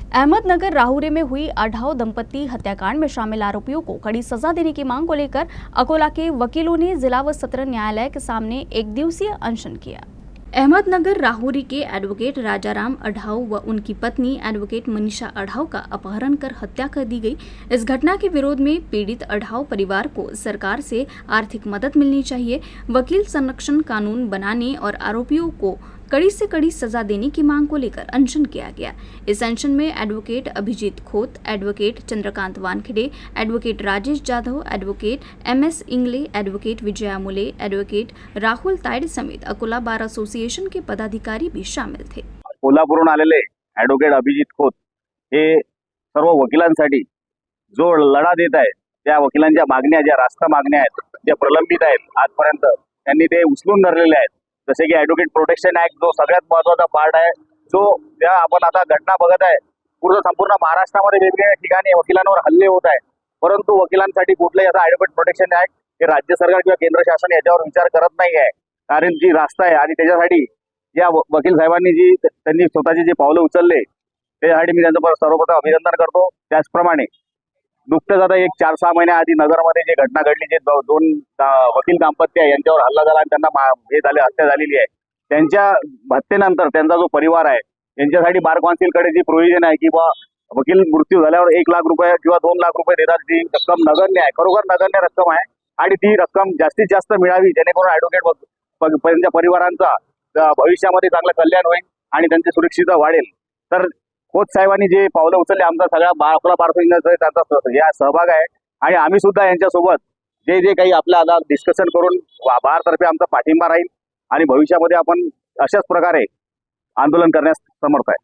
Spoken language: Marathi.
अहमदनगर राहुरी में हुई अढाव दंपत्ति हत्याकांड में शामिल आरोपियों को कड़ी सजा देने की मांग को लेकर अकोला के वकीलों ने जिला व सत्र न्यायालय के सामने एक दिवसीय अनशन किया। अहमदनगर राहुरी के एडवोकेट राजाराम अढाव व उनकी पत्नी एडवोकेट मनीषा अढाव का अपहरण कर हत्या कर दी गई। इस घटना के विरोध में पीड़ित अढाव परिवार को सरकार से आर्थिक मदद मिलनी चाहिए, वकील संरक्षण कानून बनाने और आरोपियों को कड़ी से कड़ी सजा देने की मांग को लेकर अनशन किया गया। इस अनशन में advocate Abhijit Khot, advocate Chandrakant Wankhede, advocate Rajesh Jadhav, advocate MS Ingle, advocate Vijaya Mule, advocate Rahul Tayde समेत अकोला बार असोसिएशन के पदाधिकारी भी शामिल थे। कोल्हापूरहून आलेले एडवोकेट अभिजीत खोत हे सर्व वकिलांसाठी जो लढा देत आहे, त्या वकिलांच्या मागण्या ज्या रास्त मागण्या आहेत, ज्या प्रलंबित आहेत आजपर्यंत, त्यांनी ते उचलून धरलेले आहेत। जसे की ॲडव्होकेट प्रोटेक्शन ॲक्ट जो सगळ्यात महत्त्वाचा पार्ट आहे, जो त्या आपण आता घटना बघत आहे, संपूर्ण महाराष्ट्रामध्ये वेगवेगळ्या ठिकाणी वकिलांवर हल्ले होत आहेत, परंतु वकिलांसाठी कुठलाही असा ॲडव्होकेट प्रोटेक्शन ॲक्ट हे राज्य सरकार किंवा केंद्र शासन याच्यावर विचार करत नाही आहे। कारण जी रास्त आहे आणि त्याच्यासाठी या वकील साहेबांनी त्यांनी स्वतःचे जे पावलं उचलले त्यासाठी मी त्यांचं सर्वप्रथम अभिनंदन करतो। त्याचप्रमाणे नुकतंच आता एक 4-6 महिन्याआधी नगरमध्ये जे घटना घडली, जे दोन वकील दाम्पत्य यांच्यावर हल्ला झाला आणि त्यांना हत्या झालेली आहे, त्यांच्या हत्येनंतर त्यांचा जो परिवार आहे यांच्यासाठी बार कौन्सिलकडे जी प्रोव्हिजन आहे की वकील मृत्यू झाल्यावर 1 लाख रुपये किंवा 2 लाख रुपये देतात, ती रक्कम नगण्य आहे, खरोखर नगण्य रक्कम आहे आणि ती रक्कम जास्तीत जास्त मिळावी जेणेकरून ॲडव्होकेट त्यांच्या परिवारांचा भविष्यामध्ये चांगलं कल्याण होईल आणि त्यांची सुरक्षितता वाढेल। तर खोत साहेबांनी जे पावलं उचलले, आमचा सगळा अकोला बार असोसिएशनचा त्यांचा या सहभाग आहे आणि आम्ही सुद्धा यांच्यासोबत जे काही आपल्या आता डिस्कशन करून बारतर्फे आमचा पाठिंबा राहील आणि भविष्यामध्ये आपण अशाच प्रकारे आंदोलन करण्यास समर्थ आहे।